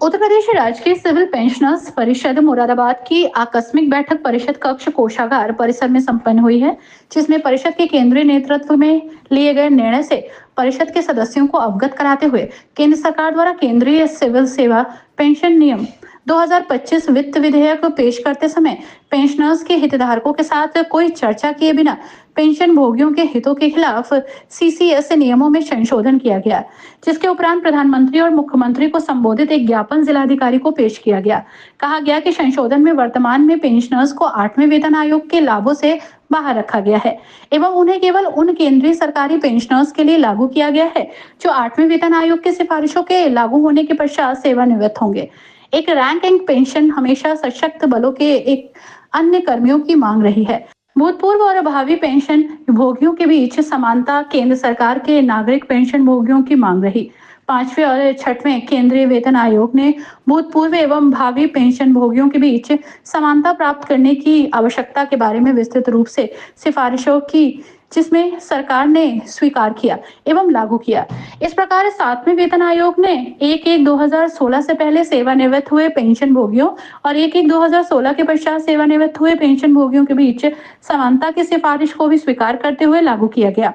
उत्तर प्रदेश राजकीय civil pensioners परिषद मुरादाबाद की आकस्मिक बैठक परिषद कक्ष कोषागार परिसर में संपन्न हुई है, जिसमें परिषद के केंद्रीय नेतृत्व में लिए गए निर्णय से परिषद के सदस्यों को अवगत कराते हुए केंद्र सरकार द्वारा केंद्रीय सिविल सेवा पेंशन नियम 2025 वित्त विधेयक पेश करते समय पेंशनर्स के हितधारकों के साथ कोई चर्चा किए बिना पेंशन भोगियों के हितों के खिलाफ सीसीएस नियमों में संशोधन किया गया, जिसके उपरांत प्रधानमंत्री और मुख्यमंत्री को संबोधित एक ज्ञापन जिलाधिकारी को पेश किया गया। कहा गया कि संशोधन में वर्तमान में पेंशनर्स को 8वें वेतन आयोग के लाभों से बाहर रखा गया है एवं उन्हें केवल उन केंद्रीय सरकारी पेंशनर्स के लिए लागू किया गया है जो 8वें वेतन आयोग की सिफारिशों के लागू होने के पश्चात सेवानिवृत्त होंगे। एक रैंक एंड पेंशन हमेशा सशक्त बलों के एक अन्य कर्मियों की मांग रही है। भूतपूर्व और भावी पेंशन भोगियों के बीच समानता केंद्र सरकार के नागरिक पेंशन भोगियों की मांग रही। 5वें और 6वें केंद्रीय वेतन आयोग ने भूतपूर्व एवं भावी पेंशन भोगियों के बीच समानता प्राप्त करने की आवश्यकता के बारे में विस्तृत रूप से सिफारिशों की, जिसमें सरकार ने स्वीकार किया एवं लागू किया। इस प्रकार 7वें वेतन आयोग ने 1/1/2016 से पहले सेवानिवृत्त हुए पेंशन भोगियों और 1/1/2016 के पश्चात सेवानिवृत्त हुए पेंशन भोगियों के बीच समानता की सिफारिश को भी स्वीकार करते हुए लागू किया गया।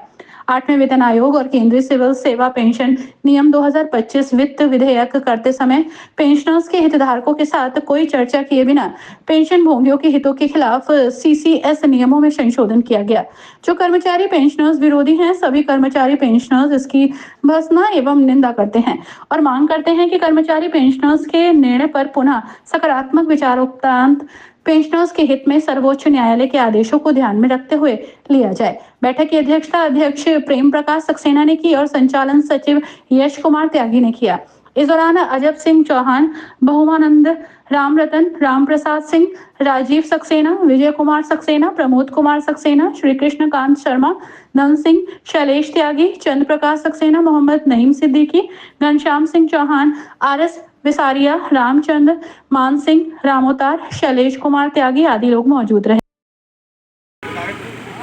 8वें वेतन आयोग और केंद्रीय सिविल सेवा पेंशन नियम 2025 वित्त विधेयक करते समय पेंशनर्स के हितधारकों के साथ कोई चर्चा किए बिना पेंशन भोगियों के हितों के खिलाफ सीसीएस नियमों में संशोधन किया गया। जो कर्मचारी पेंशनर्स विरोधी हैं, सभी कर्मचारी पेंशनर्स इसकी भर्त्सना एवं निंदा करते हैं और मांग करते हैं कि कर्मचारी पेंशनर्स के निर्णय पर पुनः सकारात्मक विचारोपरांत पेंशनर्स के हित में सर्वोच्च न्यायालय के आदेशों को ध्यान में रखते हुए लिया जाए। बैठक की अध्यक्षता अध्यक्ष प्रेम प्रकाश सक्सेना ने की और संचालन सचिव यश कुमार त्यागी ने किया। इस दौरान अजब सिंह चौहान, बहुमानंद, राम रतन, राम प्रसाद सिंह, राजीव सक्सेना, विजय कुमार सक्सेना, प्रमोद कुमार सक्सेना, श्री कृष्ण कांत शर्मा, धन सिंह, शैलेश त्यागी, चंद्र प्रकाश सक्सेना, मोहम्मद नईम सिद्दीकी, घनश्याम सिंह चौहान, आरएस विसारिया, रामचंद्र, मान सिंह, रामोतार, शैलेश कुमार त्यागी आदि लोग मौजूद रहे।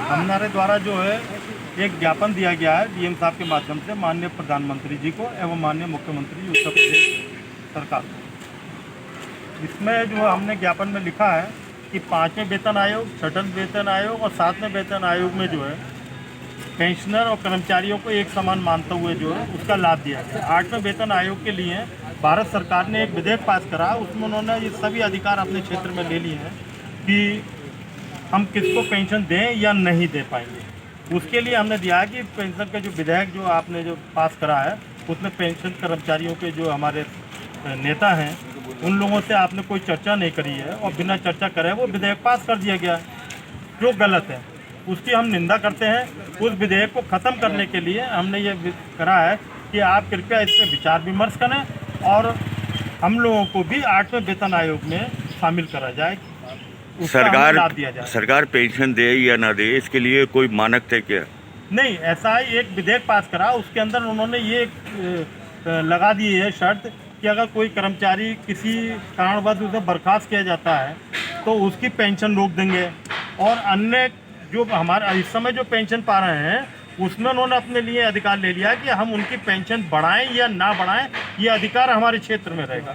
हमारे द्वारा जो है एक ज्ञापन दिया गया है डीएम साहब के माध्यम से माननीय प्रधानमंत्री जी को एवं माननीय मुख्यमंत्री उत्तर प्रदेश सरकार को। इसमें जो हमने ज्ञापन में लिखा है कि 5वें वेतन आयोग, 6वें वेतन आयोग और 7वें वेतन आयोग में जो है पेंशनर और कर्मचारियों को एक समान मानते हुए जो है उसका लाभ दिया गया। 8वें वेतन आयोग के लिए भारत सरकार ने एक विधेयक पास करा, उसमें उन्होंने ये सभी अधिकार अपने क्षेत्र में ले लिए हैं कि हम किसको पेंशन दें या नहीं दे पाएंगे। उसके लिए हमने दिया है कि पेंशन का जो विधेयक जो आपने जो पास करा है उसमें पेंशन कर्मचारियों के जो हमारे नेता हैं उन लोगों से आपने कोई चर्चा नहीं करी है और बिना चर्चा करे वो विधेयक पास कर दिया गया है जो गलत है। उसकी हम निंदा करते हैं। उस विधेयक को ख़त्म करने के लिए हमने ये करा है कि आप कृपया इस पर विचार विमर्श करें और हम लोगों को भी 8वें वेतन आयोग में शामिल करा जाए। सरकार पेंशन दे या ना दे, इसके लिए कोई मानक थे क्या? नहीं, ऐसा ही एक विधेयक पास करा, उसके अंदर उन्होंने ये लगा दी है शर्त कि अगर कोई कर्मचारी किसी कारणवश उसे बर्खास्त किया जाता है तो उसकी पेंशन रोक देंगे और अन्य जो हमारा इस समय जो पेंशन पा रहे हैं उसमें उन्होंने अपने लिए अधिकार ले लिया कि हम उनकी पेंशन बढ़ाएं या ना बढ़ाएं, ये अधिकार हमारे क्षेत्र में रहेगा।